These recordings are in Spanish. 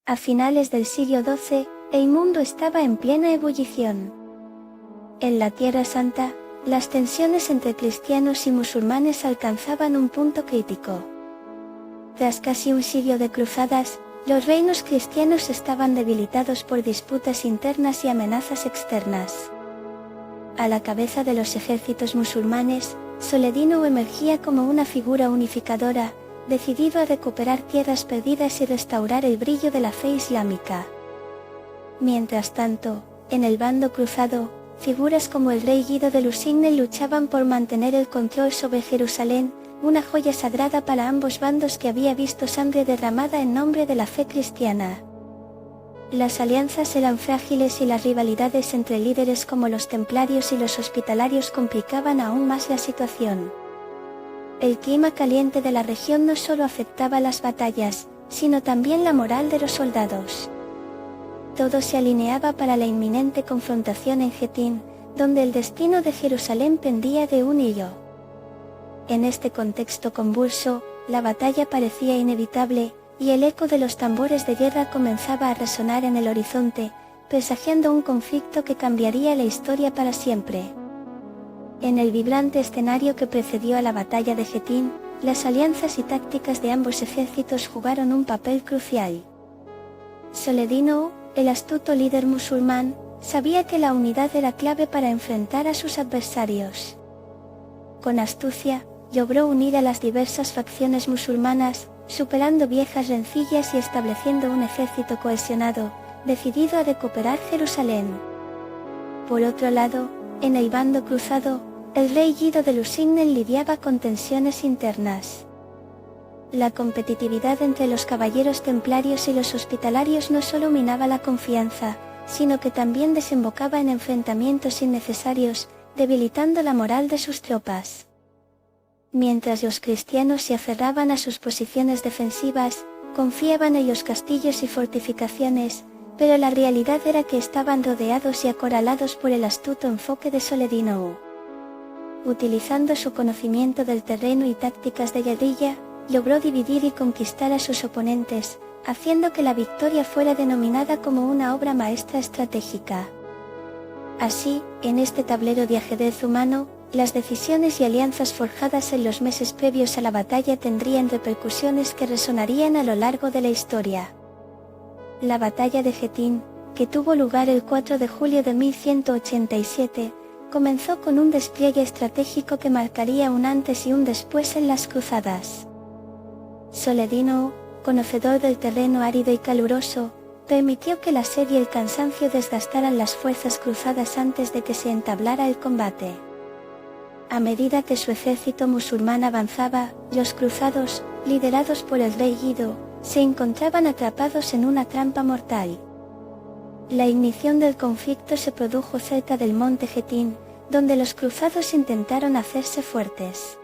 A finales del siglo XII, el mundo estaba en plena ebullición. En la Tierra Santa, las tensiones entre cristianos y musulmanes alcanzaban un punto crítico. Tras casi un siglo de cruzadas, los reinos cristianos estaban debilitados por disputas internas y amenazas externas. A la cabeza de los ejércitos musulmanes, Soledino emergía como una figura unificadora, decidido a recuperar tierras perdidas y restaurar el brillo de la fe islámica. Mientras tanto, en el bando cruzado, figuras como el rey Guido de Lusignan luchaban por mantener el control sobre Jerusalén, una joya sagrada para ambos bandos que había visto sangre derramada en nombre de la fe cristiana. Las alianzas eran frágiles y las rivalidades entre líderes como los templarios y los hospitalarios complicaban aún más la situación. El clima caliente de la región no solo afectaba las batallas, sino también la moral de los soldados. Todo se alineaba para la inminente confrontación en Jetín, donde el destino de Jerusalén pendía de un hilo. En este contexto convulso, la batalla parecía inevitable, y el eco de los tambores de guerra comenzaba a resonar en el horizonte, presagiando un conflicto que cambiaría la historia para siempre. En el vibrante escenario que precedió a la batalla de Jetín, las alianzas y tácticas de ambos ejércitos jugaron un papel crucial. Soledino, el astuto líder musulmán, sabía que la unidad era clave para enfrentar a sus adversarios. Con astucia, logró unir a las diversas facciones musulmanas, superando viejas rencillas y estableciendo un ejército cohesionado, decidido a recuperar Jerusalén. Por otro lado, en el bando cruzado, el rey Guido de Lusignan lidiaba con tensiones internas. La competitividad entre los caballeros templarios y los hospitalarios no solo minaba la confianza, sino que también desembocaba en enfrentamientos innecesarios, debilitando la moral de sus tropas. Mientras los cristianos se aferraban a sus posiciones defensivas, confiaban en los castillos y fortificaciones, pero la realidad era que estaban rodeados y acorralados por el astuto enfoque de Soledino. Utilizando su conocimiento del terreno y tácticas de guerrilla, logró dividir y conquistar a sus oponentes, haciendo que la victoria fuera denominada como una obra maestra estratégica. Así, en este tablero de ajedrez humano, las decisiones y alianzas forjadas en los meses previos a la batalla tendrían repercusiones que resonarían a lo largo de la historia. La batalla de Jetín, que tuvo lugar el 4 de julio de 1187, comenzó con un despliegue estratégico que marcaría un antes y un después en las cruzadas. Soledino, conocedor del terreno árido y caluroso, permitió que la sed y el cansancio desgastaran las fuerzas cruzadas antes de que se entablara el combate. A medida que su ejército musulmán avanzaba, los cruzados, liderados por el rey Guido, se encontraban atrapados en una trampa mortal. La ignición del conflicto se produjo cerca del monte Jetín, donde los cruzados intentaron hacerse fuertes.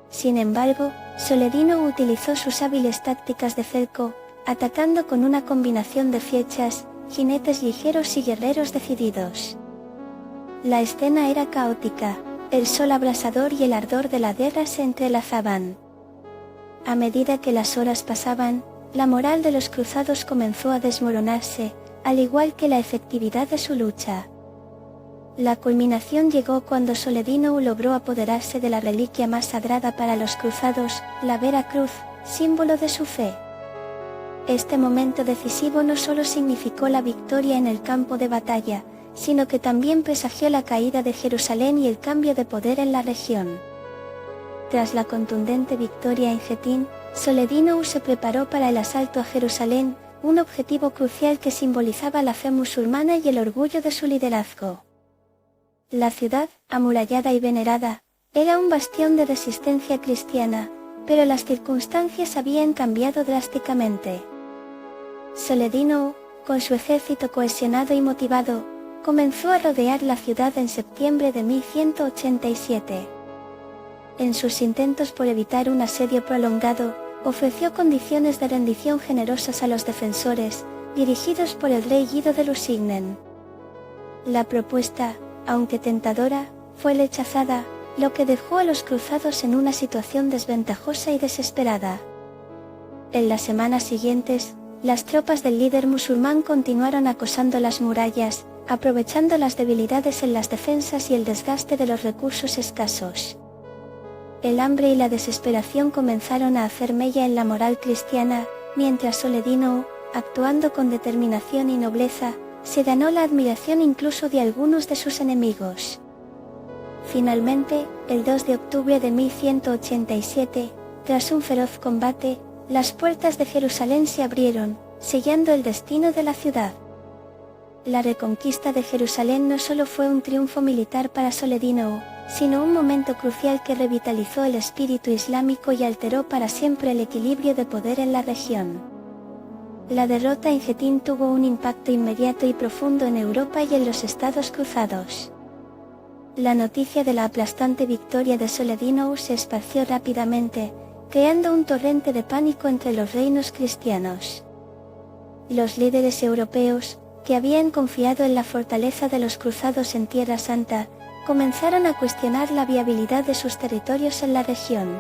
Sin embargo, Soledino utilizó sus hábiles tácticas de cerco, atacando con una combinación de flechas, jinetes ligeros y guerreros decididos. La escena era caótica, el sol abrasador y el ardor de la guerra se entrelazaban. A medida que las horas pasaban, la moral de los cruzados comenzó a desmoronarse, al igual que la efectividad de su lucha. La culminación llegó cuando Soledino logró apoderarse de la reliquia más sagrada para los cruzados, la Vera Cruz, símbolo de su fe. Este momento decisivo no solo significó la victoria en el campo de batalla, sino que también presagió la caída de Jerusalén y el cambio de poder en la región. Tras la contundente victoria en Jetín, Soledino se preparó para el asalto a Jerusalén, un objetivo crucial que simbolizaba la fe musulmana y el orgullo de su liderazgo. La ciudad, amurallada y venerada, era un bastión de resistencia cristiana, pero las circunstancias habían cambiado drásticamente. Soledino, con su ejército cohesionado y motivado, comenzó a rodear la ciudad en septiembre de 1187. En sus intentos por evitar un asedio prolongado, ofreció condiciones de rendición generosas a los defensores, dirigidos por el rey Guido de Lusignan. La propuesta, aunque tentadora, fue rechazada, lo que dejó a los cruzados en una situación desventajosa y desesperada. En las semanas siguientes, las tropas del líder musulmán continuaron acosando las murallas, aprovechando las debilidades en las defensas y el desgaste de los recursos escasos. El hambre y la desesperación comenzaron a hacer mella en la moral cristiana, mientras Soledino, actuando con determinación y nobleza, se ganó la admiración incluso de algunos de sus enemigos. Finalmente, el 2 de octubre de 1187, tras un feroz combate, las puertas de Jerusalén se abrieron, sellando el destino de la ciudad. La reconquista de Jerusalén no solo fue un triunfo militar para Soledino, sino un momento crucial que revitalizó el espíritu islámico y alteró para siempre el equilibrio de poder en la región. La derrota en Jetín tuvo un impacto inmediato y profundo en Europa y en los Estados Cruzados. La noticia de la aplastante victoria de Soledino se esparció rápidamente, creando un torrente de pánico entre los reinos cristianos. Los líderes europeos, que habían confiado en la fortaleza de los cruzados en Tierra Santa, comenzaron a cuestionar la viabilidad de sus territorios en la región.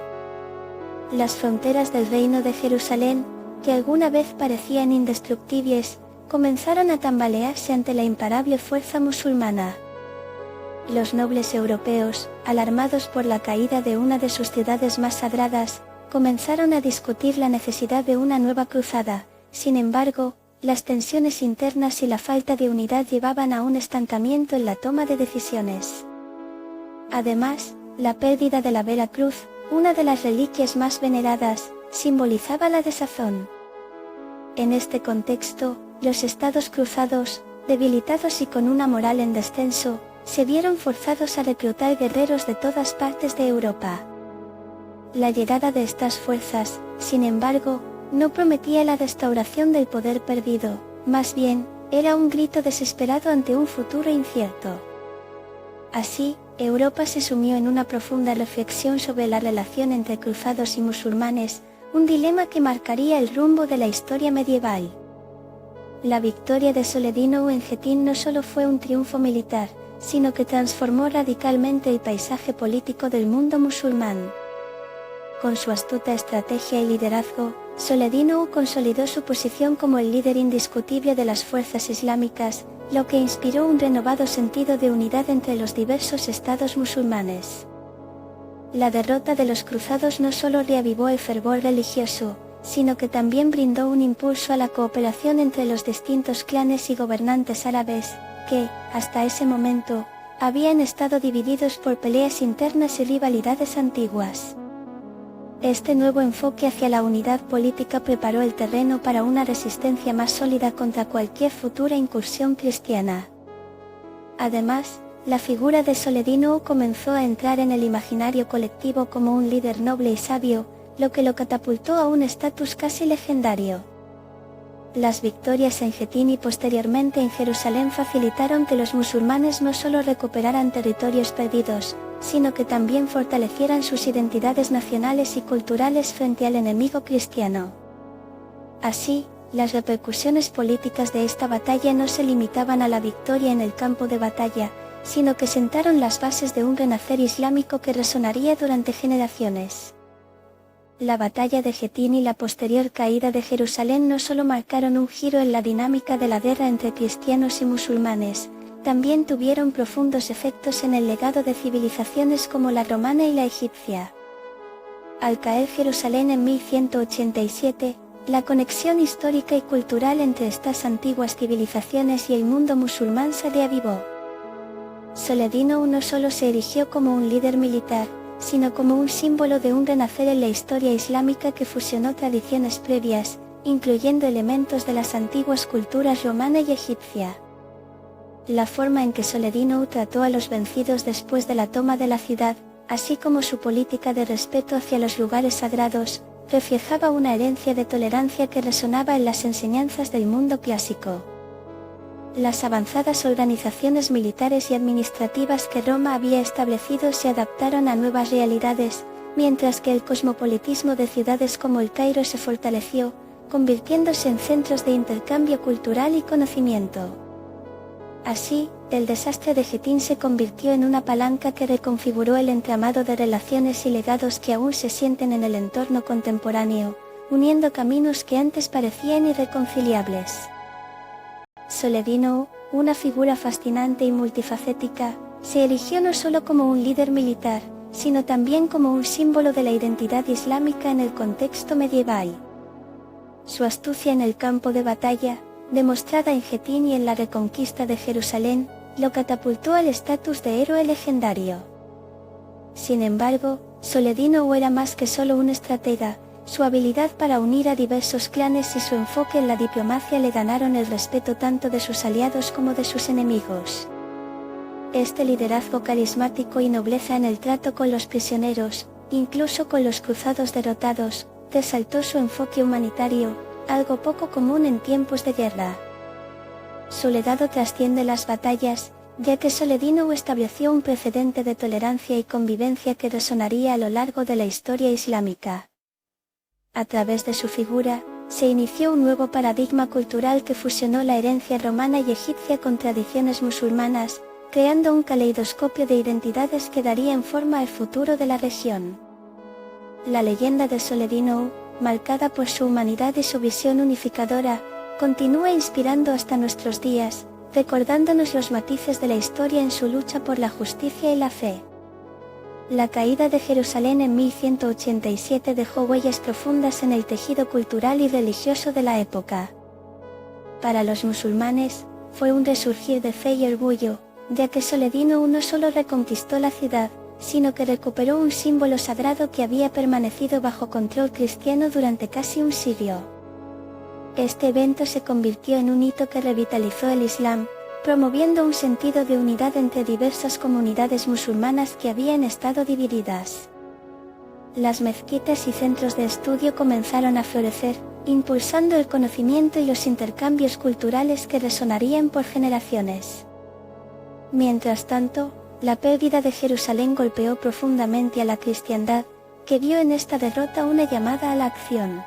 Las fronteras del reino de Jerusalén, que alguna vez parecían indestructibles, comenzaron a tambalearse ante la imparable fuerza musulmana. Los nobles europeos, alarmados por la caída de una de sus ciudades más sagradas, comenzaron a discutir la necesidad de una nueva cruzada. Sin embargo, las tensiones internas y la falta de unidad llevaban a un estancamiento en la toma de decisiones. Además, la pérdida de la Vera Cruz, una de las reliquias más veneradas, simbolizaba la desazón. En este contexto, los estados cruzados, debilitados y con una moral en descenso, se vieron forzados a reclutar guerreros de todas partes de Europa. La llegada de estas fuerzas, sin embargo, no prometía la restauración del poder perdido, más bien, era un grito desesperado ante un futuro incierto. Así, Europa se sumió en una profunda reflexión sobre la relación entre cruzados y musulmanes, un dilema que marcaría el rumbo de la historia medieval. La victoria de Soledino en Jetín no solo fue un triunfo militar, sino que transformó radicalmente el paisaje político del mundo musulmán. Con su astuta estrategia y liderazgo, Soledino consolidó su posición como el líder indiscutible de las fuerzas islámicas, lo que inspiró un renovado sentido de unidad entre los diversos estados musulmanes. La derrota de los cruzados no solo reavivó el fervor religioso, sino que también brindó un impulso a la cooperación entre los distintos clanes y gobernantes árabes, que, hasta ese momento, habían estado divididos por peleas internas y rivalidades antiguas. Este nuevo enfoque hacia la unidad política preparó el terreno para una resistencia más sólida contra cualquier futura incursión cristiana. Además, la figura de Soledino comenzó a entrar en el imaginario colectivo como un líder noble y sabio, lo que lo catapultó a un estatus casi legendario. Las victorias en Jetín y posteriormente en Jerusalén facilitaron que los musulmanes no solo recuperaran territorios perdidos, sino que también fortalecieran sus identidades nacionales y culturales frente al enemigo cristiano. Así, las repercusiones políticas de esta batalla no se limitaban a la victoria en el campo de batalla, sino que sentaron las bases de un renacer islámico que resonaría durante generaciones. La batalla de Jetín y la posterior caída de Jerusalén no solo marcaron un giro en la dinámica de la guerra entre cristianos y musulmanes, también tuvieron profundos efectos en el legado de civilizaciones como la romana y la egipcia. Al caer Jerusalén en 1187, la conexión histórica y cultural entre estas antiguas civilizaciones y el mundo musulmán se reavivó. Soledino no solo se erigió como un líder militar, sino como un símbolo de un renacer en la historia islámica que fusionó tradiciones previas, incluyendo elementos de las antiguas culturas romana y egipcia. La forma en que Soledino trató a los vencidos después de la toma de la ciudad, así como su política de respeto hacia los lugares sagrados, reflejaba una herencia de tolerancia que resonaba en las enseñanzas del mundo clásico. Las avanzadas organizaciones militares y administrativas que Roma había establecido se adaptaron a nuevas realidades, mientras que el cosmopolitismo de ciudades como el Cairo se fortaleció, convirtiéndose en centros de intercambio cultural y conocimiento. Así, el desastre de Jetín se convirtió en una palanca que reconfiguró el entramado de relaciones y legados que aún se sienten en el entorno contemporáneo, uniendo caminos que antes parecían irreconciliables. Soledino, una figura fascinante y multifacética, se erigió no solo como un líder militar, sino también como un símbolo de la identidad islámica en el contexto medieval. Su astucia en el campo de batalla, demostrada en Jetín y en la reconquista de Jerusalén, lo catapultó al estatus de héroe legendario. Sin embargo, Soledino era más que solo un estratega. Su habilidad para unir a diversos clanes y su enfoque en la diplomacia le ganaron el respeto tanto de sus aliados como de sus enemigos. Este liderazgo carismático y nobleza en el trato con los prisioneros, incluso con los cruzados derrotados, resaltó su enfoque humanitario, algo poco común en tiempos de guerra. Su legado trasciende las batallas, ya que Soledino estableció un precedente de tolerancia y convivencia que resonaría a lo largo de la historia islámica. A través de su figura, se inició un nuevo paradigma cultural que fusionó la herencia romana y egipcia con tradiciones musulmanas, creando un caleidoscopio de identidades que darían forma al futuro de la región. La leyenda de Soledino, marcada por su humanidad y su visión unificadora, continúa inspirando hasta nuestros días, recordándonos los matices de la historia en su lucha por la justicia y la fe. La caída de Jerusalén en 1187 dejó huellas profundas en el tejido cultural y religioso de la época. Para los musulmanes, fue un resurgir de fe y orgullo, ya que Soledino no solo reconquistó la ciudad, sino que recuperó un símbolo sagrado que había permanecido bajo control cristiano durante casi un siglo. Este evento se convirtió en un hito que revitalizó el Islam, promoviendo un sentido de unidad entre diversas comunidades musulmanas que habían estado divididas. Las mezquitas y centros de estudio comenzaron a florecer, impulsando el conocimiento y los intercambios culturales que resonarían por generaciones. Mientras tanto, la pérdida de Jerusalén golpeó profundamente a la cristiandad, que vio en esta derrota una llamada a la acción.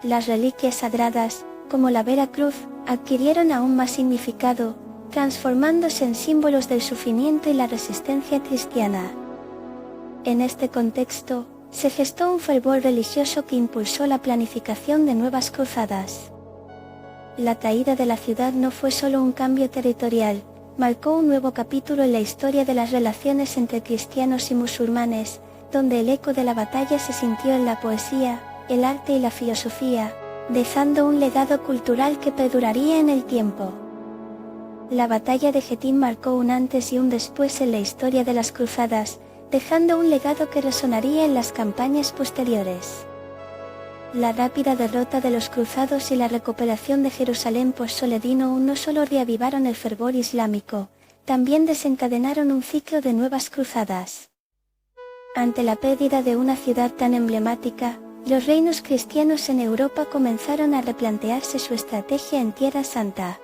Las reliquias sagradas, como la Vera Cruz, adquirieron aún más significado, transformándose en símbolos del sufrimiento y la resistencia cristiana. En este contexto, se gestó un fervor religioso que impulsó la planificación de nuevas cruzadas. La caída de la ciudad no fue solo un cambio territorial, marcó un nuevo capítulo en la historia de las relaciones entre cristianos y musulmanes, donde el eco de la batalla se sintió en la poesía, el arte y la filosofía, dejando un legado cultural que perduraría en el tiempo. La batalla de Jetín marcó un antes y un después en la historia de las cruzadas, dejando un legado que resonaría en las campañas posteriores. La rápida derrota de los cruzados y la recuperación de Jerusalén por Soledino no solo reavivaron el fervor islámico, también desencadenaron un ciclo de nuevas cruzadas. Ante la pérdida de una ciudad tan emblemática, los reinos cristianos en Europa comenzaron a replantearse su estrategia en Tierra Santa.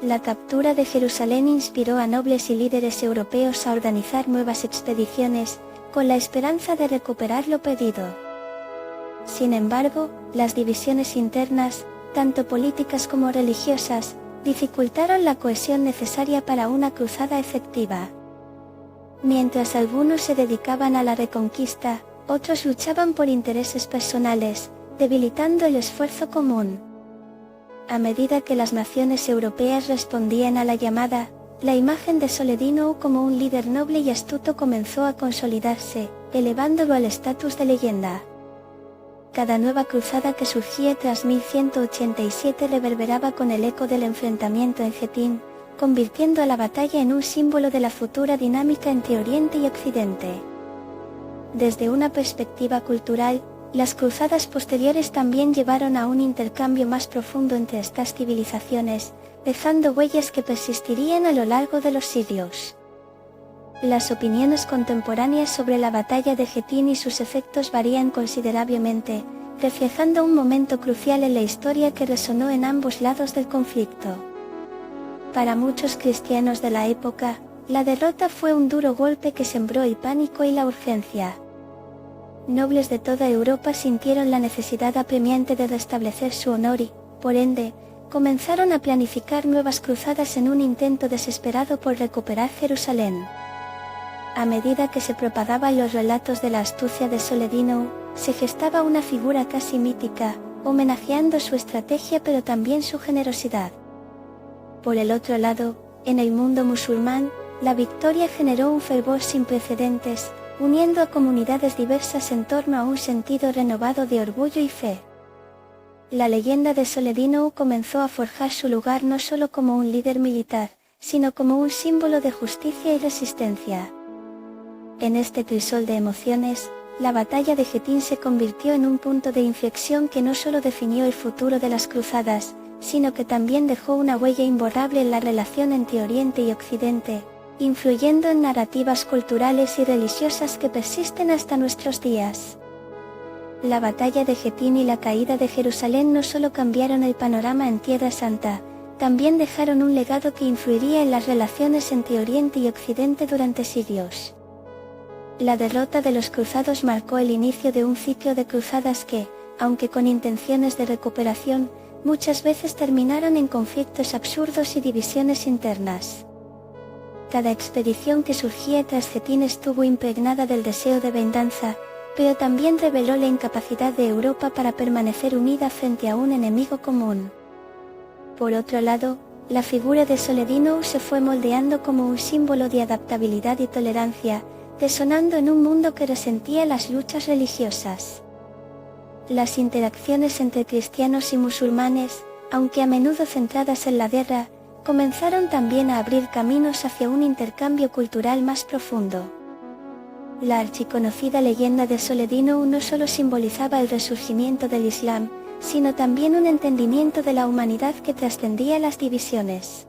La captura de Jerusalén inspiró a nobles y líderes europeos a organizar nuevas expediciones, con la esperanza de recuperar lo perdido. Sin embargo, las divisiones internas, tanto políticas como religiosas, dificultaron la cohesión necesaria para una cruzada efectiva. Mientras algunos se dedicaban a la reconquista, otros luchaban por intereses personales, debilitando el esfuerzo común. A medida que las naciones europeas respondían a la llamada, la imagen de Soledino como un líder noble y astuto comenzó a consolidarse, elevándolo al estatus de leyenda. Cada nueva cruzada que surgía tras 1187 reverberaba con el eco del enfrentamiento en Jetín, convirtiendo a la batalla en un símbolo de la futura dinámica entre Oriente y Occidente. Desde una perspectiva cultural, las cruzadas posteriores también llevaron a un intercambio más profundo entre estas civilizaciones, dejando huellas que persistirían a lo largo de los siglos. Las opiniones contemporáneas sobre la batalla de Jetín y sus efectos varían considerablemente, reflejando un momento crucial en la historia que resonó en ambos lados del conflicto. Para muchos cristianos de la época, la derrota fue un duro golpe que sembró el pánico y la urgencia. Nobles de toda Europa sintieron la necesidad apremiante de restablecer su honor y, por ende, comenzaron a planificar nuevas cruzadas en un intento desesperado por recuperar Jerusalén. A medida que se propagaban los relatos de la astucia de Soledino, se gestaba una figura casi mítica, homenajeando su estrategia pero también su generosidad. Por el otro lado, en el mundo musulmán, la victoria generó un fervor sin precedentes, uniendo a comunidades diversas en torno a un sentido renovado de orgullo y fe. La leyenda de Soledino comenzó a forjar su lugar no solo como un líder militar, sino como un símbolo de justicia y resistencia. En este crisol de emociones, la batalla de Jetín se convirtió en un punto de inflexión que no solo definió el futuro de las cruzadas, sino que también dejó una huella imborrable en la relación entre Oriente y Occidente, influyendo en narrativas culturales y religiosas que persisten hasta nuestros días. La batalla de Jetín y la caída de Jerusalén no solo cambiaron el panorama en Tierra Santa, también dejaron un legado que influiría en las relaciones entre Oriente y Occidente durante siglos. La derrota de los cruzados marcó el inicio de un ciclo de cruzadas que, aunque con intenciones de recuperación, muchas veces terminaron en conflictos absurdos y divisiones internas. Cada expedición que surgía tras Jetín estuvo impregnada del deseo de venganza, pero también reveló la incapacidad de Europa para permanecer unida frente a un enemigo común. Por otro lado, la figura de Soledino se fue moldeando como un símbolo de adaptabilidad y tolerancia, resonando en un mundo que resentía las luchas religiosas. Las interacciones entre cristianos y musulmanes, aunque a menudo centradas en la guerra, comenzaron también a abrir caminos hacia un intercambio cultural más profundo. La archiconocida leyenda de Soledino no solo simbolizaba el resurgimiento del Islam, sino también un entendimiento de la humanidad que trascendía las divisiones.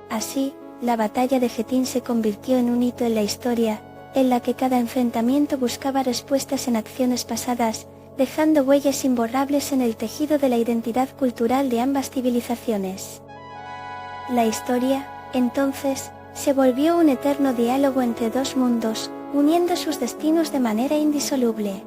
Así, la batalla de Jetín se convirtió en un hito en la historia, en la que cada enfrentamiento buscaba respuestas en acciones pasadas, dejando huellas imborrables en el tejido de la identidad cultural de ambas civilizaciones. La historia, entonces, se volvió un eterno diálogo entre dos mundos, uniendo sus destinos de manera indisoluble.